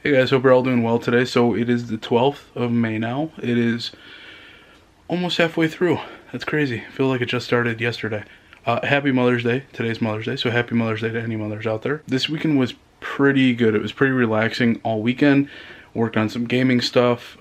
Hey guys, hope you're all doing well today. So it is the 12th of May now. It is almost halfway through. That's crazy. I feel like it just started yesterday. Happy Mother's Day. Today's Mother's Day, so happy Mother's Day to any mothers out there. This weekend was pretty good. It was pretty relaxing all weekend. Worked on some gaming stuff.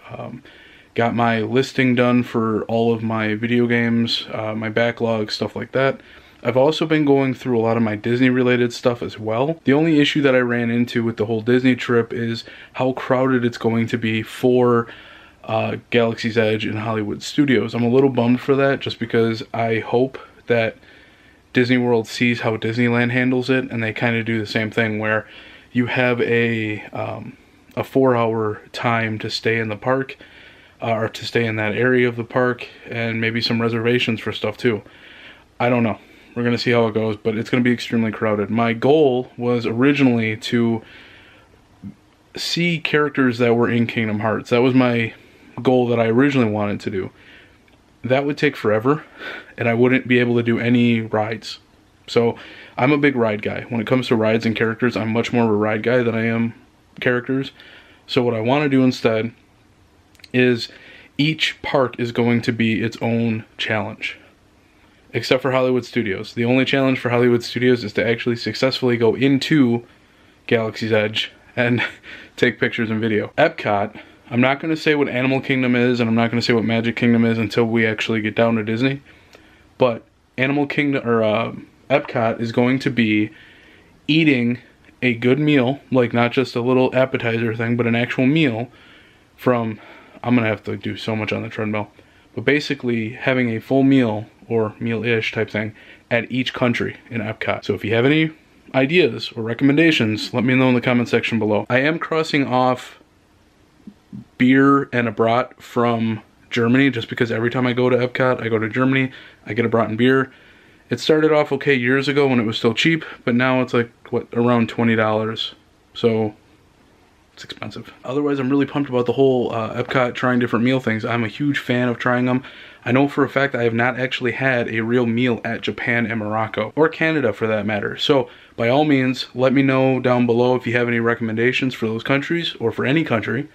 Got my listing done for all of my video games, my backlog, stuff like that. I've also been going through a lot of my Disney related stuff as well. The only issue that I ran into with the whole Disney trip is how crowded it's going to be for Galaxy's Edge and Hollywood Studios. I'm a little bummed for that just because I hope that Disney World sees how Disneyland handles it and they kind of do the same thing where you have a 4-hour time to stay in the park or to stay in that area of the park, and maybe some reservations for stuff too. I don't know. We're going to see how it goes, but it's going to be extremely crowded. My goal was originally to see characters that were in Kingdom Hearts. That was my goal that I originally wanted to do. That would take forever, and I wouldn't be able to do any rides. So I'm a big ride guy. When it comes to rides and characters, I'm much more of a ride guy than I am characters. So what I want to do instead is each park is going to be its own challenge. Except for Hollywood Studios. The only challenge for Hollywood Studios is to actually successfully go into Galaxy's Edge and take pictures and video. Epcot, I'm not going to say what Animal Kingdom is, and I'm not going to say what Magic Kingdom is until we actually get down to Disney. But Animal Kingdom, or Epcot, is going to be eating a good meal, like not just a little appetizer thing, but an actual meal from, I'm going to have to do so much on the treadmill, but basically having a full meal or meal-ish type thing at each country in Epcot. So if you have any ideas or recommendations, let me know in the comment section below. I am crossing off beer and a brat from Germany just because every time I go to Epcot, I go to Germany, I get a brat and beer. It started off okay years ago when it was still cheap, but now it's like, what, around $20. So it's expensive. Otherwise, I'm really pumped about the whole Epcot trying different meal things. I'm a huge fan of trying them. I know for a fact I have not actually had a real meal at Japan and Morocco, or Canada for that matter. So by all means, let me know down below if you have any recommendations for those countries or for any country,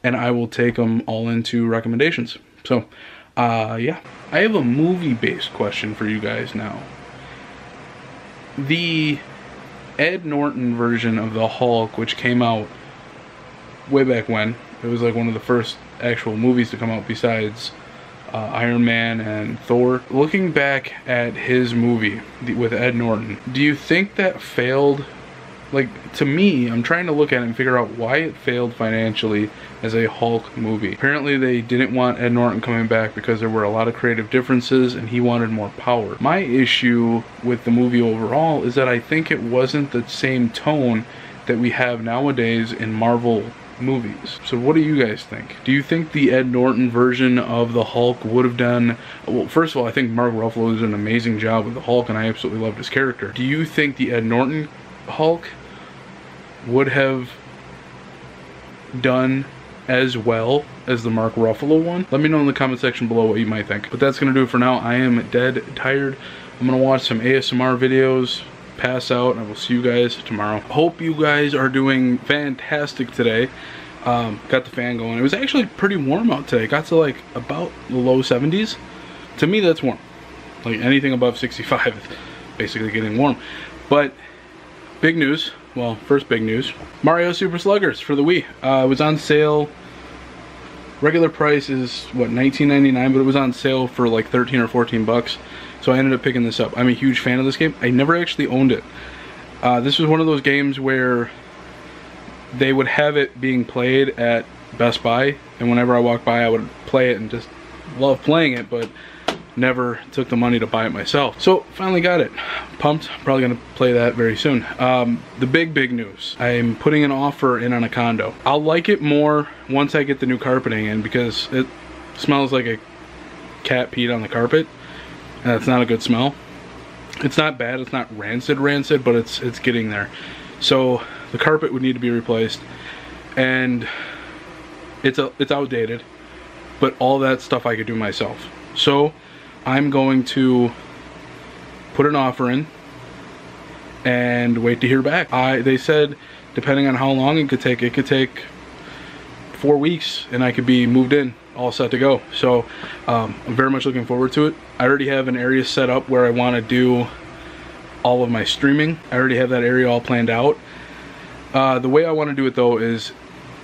and I will take them all into recommendations. So yeah, I have a movie-based question for you guys now. The Ed Norton version of the Hulk, which came out way back when, it was like one of the first actual movies to come out besides Iron Man and Thor. Looking back at his movie with Ed Norton, do you think that failed? Like, to me, I'm trying to look at it and figure out why it failed financially as a Hulk movie. Apparently they didn't want Ed Norton coming back because there were a lot of creative differences and he wanted more power. My issue with the movie overall is that I think it wasn't the same tone that we have nowadays in Marvel movies. So what do you guys think? Do you think the Ed Norton version of the Hulk would have done, well, first of all, I think Mark Ruffalo did an amazing job with the Hulk and I absolutely loved his character. Do you think the Ed Norton Hulk would have done as well as the Mark Ruffalo one? Let me know in the comment section below what you might think. But that's gonna do it for now. I am dead tired. I'm gonna watch some ASMR videos, pass out, and I will see you guys tomorrow. Hope you guys are doing fantastic today. Got the fan going. It was actually pretty warm out today. It got to like about the low 70s. To me, that's warm. Like anything above 65 is basically getting warm. But big news. Well, first big news. Mario Super Sluggers for the Wii. It was on sale. Regular price is what, $19.99, but it was on sale for like 13 or 14 bucks. So I ended up picking this up. I'm a huge fan of this game. I never actually owned it. This was one of those games where they would have it being played at Best Buy, and whenever I walked by I would play it and just love playing it, but never took the money to buy it myself. So finally got it. Pumped. Probably gonna play that very soon. The big news. I'm putting an offer in on a condo. I'll like it more once I get the new carpeting in because it smells like a cat peed on the carpet. And that's not a good smell. It's not bad, it's not rancid, but it's getting there. So the carpet would need to be replaced, and it's outdated, but all that stuff I could do myself. So I'm going to put an offer in and wait to hear back. They said depending on how long it could take 4 weeks and I could be moved in, all set to go. So I'm very much looking forward to it. I already have an area set up where I want to do all of my streaming. I already have that area all planned out. The way I want to do it though is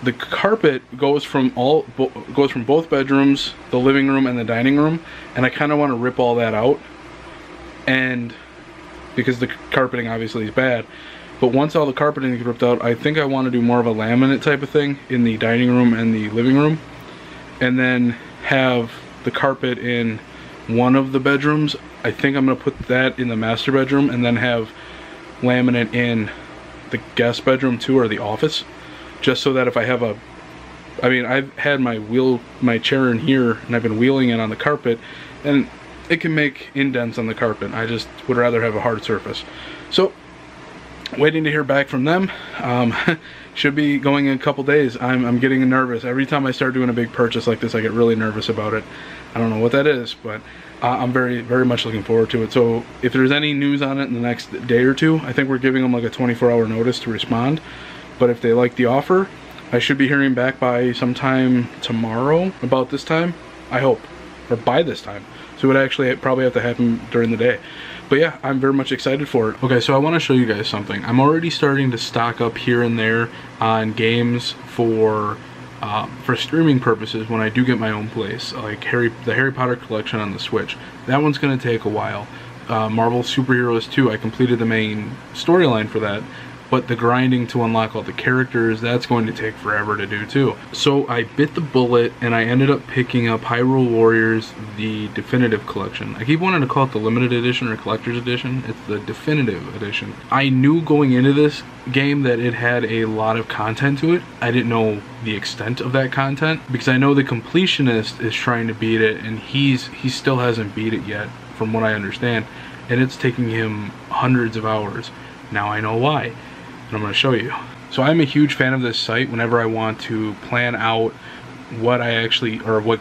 the carpet goes from both bedrooms, the living room and the dining room, and I kind of want to rip all that out, and because the carpeting obviously is bad. But once all the carpeting is ripped out, I think I want to do more of a laminate type of thing in the dining room and the living room, and then have the carpet in one of the bedrooms. I think I'm going to put that in the master bedroom, and then have laminate in the guest bedroom too, or the office, just so that if I have I've had my chair in here and I've been wheeling it on the carpet, and it can make indents on the carpet. I just would rather have a hard surface. So waiting to hear back from them. Should be going in a couple days. I'm getting nervous. Every time I start doing a big purchase like this, I get really nervous about it. I don't know what that is, but I'm very, very much looking forward to it. So if there's any news on it in the next day or two, I think we're giving them like a 24-hour notice to respond. But if they like the offer, I should be hearing back by sometime tomorrow about this time, I hope, or by this time. So it would actually probably have to happen during the day. But yeah, I'm very much excited for it. Okay, so I want to show you guys something. I'm already starting to stock up here and there on games for streaming purposes when I do get my own place, like the Harry Potter collection on the Switch. That one's going to take a while. Marvel Superheroes 2, I completed the main storyline for that, but the grinding to unlock all the characters, that's going to take forever to do too. So I bit the bullet and I ended up picking up Hyrule Warriors, the Definitive Collection. I keep wanting to call it the Limited Edition or Collector's Edition. It's the Definitive Edition. I knew going into this game that it had a lot of content to it. I didn't know the extent of that content, because I know the completionist is trying to beat it, and he still hasn't beat it yet, from what I understand, and it's taking him hundreds of hours. Now I know why, and I'm going to show you. So I'm a huge fan of this site whenever I want to plan out what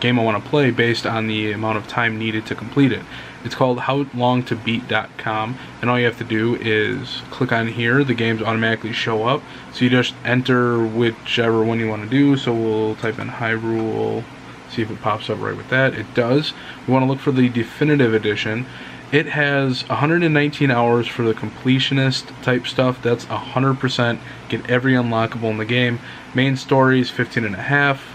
game I want to play based on the amount of time needed to complete it. It's called howlongtobeat.com, and all you have to do is click on here. The games automatically show up, so you just enter whichever one you want to do. So we'll type in Hyrule, see if it pops up right with that. It does. We want to look for the Definitive Edition. It has 119 hours for the completionist type stuff. That's 100%. Get every unlockable in the game. Main story is 15 and a half.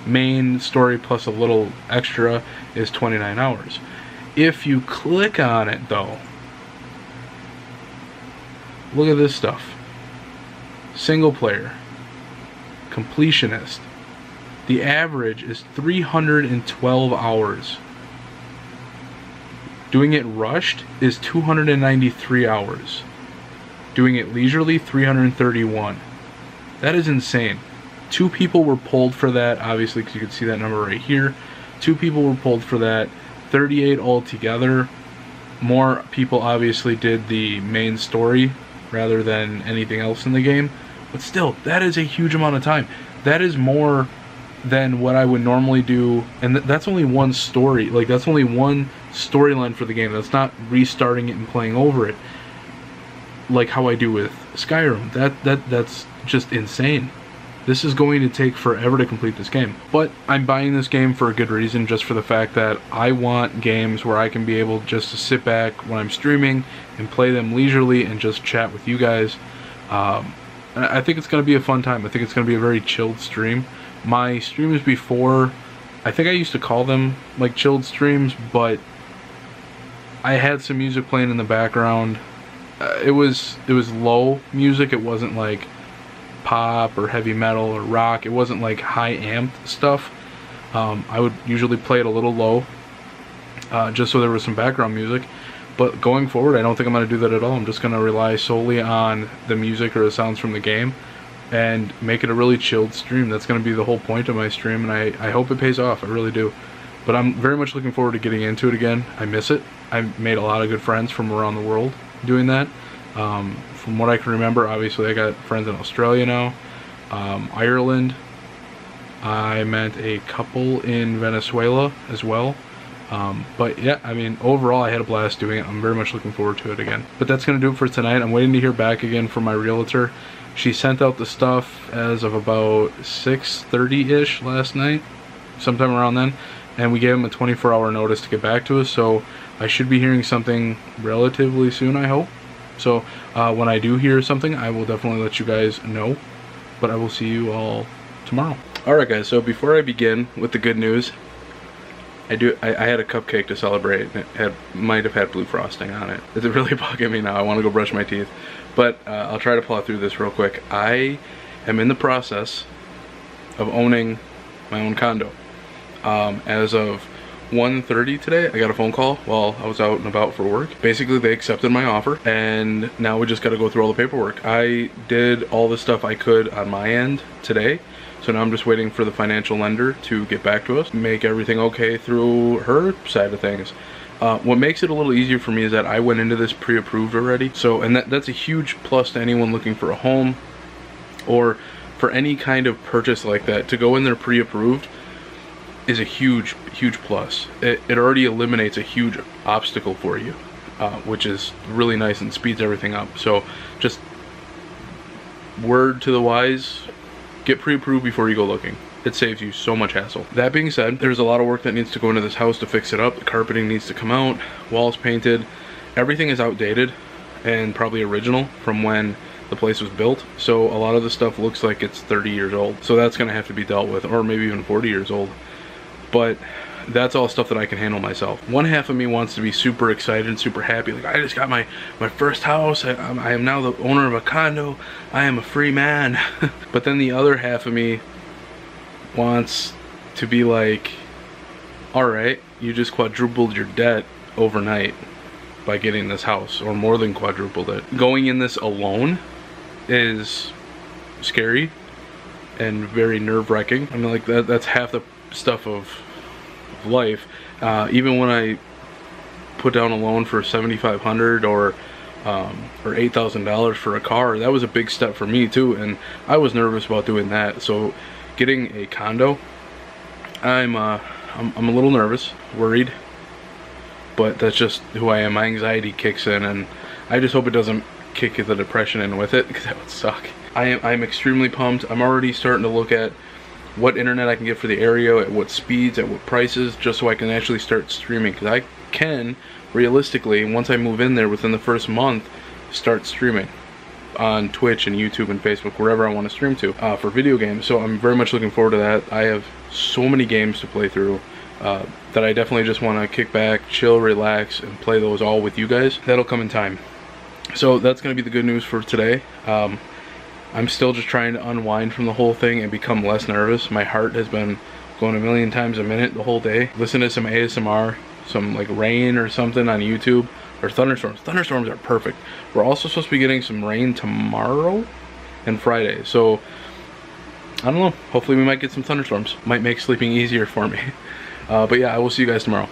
Main story plus a little extra is 29 hours. If you click on it though, look at this stuff. Single player, completionist. The average is 312 hours. Doing it rushed is 293 hours. Doing it leisurely, 331. That is insane. 2 people were pulled for that, obviously, because you can see that number right here. 2 people were pulled for that. 38 altogether. More people obviously did the main story rather than anything else in the game. But still, that is a huge amount of time. That is more than what I would normally do, and that's only one story. Like, that's only one storyline for the game. That's not restarting it and playing over it like how I do with Skyrim. That's just insane. This is going to take forever to complete this game. But I'm buying this game for a good reason, just for the fact that I want games where I can be able just to sit back when I'm streaming and play them leisurely and just chat with you guys. I think it's going to be a fun time. I think it's going to be a very chilled stream. My streams before, I think I used to call them like chilled streams, but I had some music playing in the background. It was low music. It wasn't like pop or heavy metal or rock. It wasn't like high amped stuff. I would usually play it a little low, just so there was some background music. But going forward, I don't think I'm going to do that at all. I'm just going to rely solely on the music or the sounds from the game and make it a really chilled stream. That's going to be the whole point of my stream, and I hope it pays off. I really do. But I'm very much looking forward to getting into it again. I miss it. I've made a lot of good friends from around the world doing that. From what I can remember, obviously I got friends in Australia now, Ireland. I met a couple in Venezuela as well. But yeah, I mean, overall I had a blast doing it. I'm very much looking forward to it again. But that's gonna do it for tonight. I'm waiting to hear back again from my realtor. She sent out the stuff as of about 6:30-ish last night, sometime around then, and we gave them a 24-hour notice to get back to us, so I should be hearing something relatively soon, I hope. So when I do hear something, I will definitely let you guys know, but I will see you all tomorrow. Alright guys, so before I begin with the good news, I had a cupcake to celebrate, and it might have had blue frosting on it. It's really bugging me now. I want to go brush my teeth, but I'll try to plow through this real quick. I am in the process of owning my own condo. As of 1:30 today, I got a phone call while I was out and about for work. Basically, they accepted my offer, and now we just got to go through all the paperwork. I did all the stuff I could on my end today, so now I'm just waiting for the financial lender to get back to us, make everything okay through her side of things. What makes it a little easier for me is that I went into this pre-approved already. So, and that's a huge plus to anyone looking for a home or for any kind of purchase like that. To go in there pre-approved is a huge plus. It already eliminates a huge obstacle for you, which is really nice and speeds everything up. So just word to the wise, get pre-approved before you go looking. It saves you so much hassle. That being said, there's a lot of work that needs to go into this house to fix it up. The carpeting needs to come out, walls painted. Everything is outdated and probably original from when the place was built. So a lot of the stuff looks like it's 30 years old. So that's gonna have to be dealt with, or maybe even 40 years old. But that's all stuff that I can handle myself. One half of me wants to be super excited and super happy, like I just got my first house, I am now the owner of a condo, I am a free man. But then the other half of me wants to be like, alright, you just quadrupled your debt overnight by getting this house, or more than quadrupled it. Going in this alone is scary and very nerve-wracking. I mean, like that's half the stuff of life. Even when I put down a loan for $7,500 or $8,000 for a car, that was a big step for me too, and I was nervous about doing that. So getting a condo, I'm a little nervous, worried, but that's just who I am. My anxiety kicks in, and I just hope it doesn't kick the depression in with it, because that would suck. I'm extremely pumped. I'm already starting to look at what internet I can get for the area, at what speeds, at what prices, just so I can actually start streaming, because I can realistically, once I move in there within the first month, start streaming on Twitch and YouTube and Facebook, wherever I want to stream to, for video games. So I'm very much looking forward to that. I have so many games to play through that I definitely just want to kick back, chill, relax, and play those all with you guys. That'll come in time. So that's going to be the good news for today. I'm still just trying to unwind from the whole thing and become less nervous. My heart has been going a million times a minute the whole day. Listen to some ASMR, some like rain or something on YouTube, or thunderstorms. Thunderstorms are perfect. We're also supposed to be getting some rain tomorrow and Friday. So I don't know, hopefully we might get some thunderstorms. Might make sleeping easier for me. But yeah, I will see you guys tomorrow.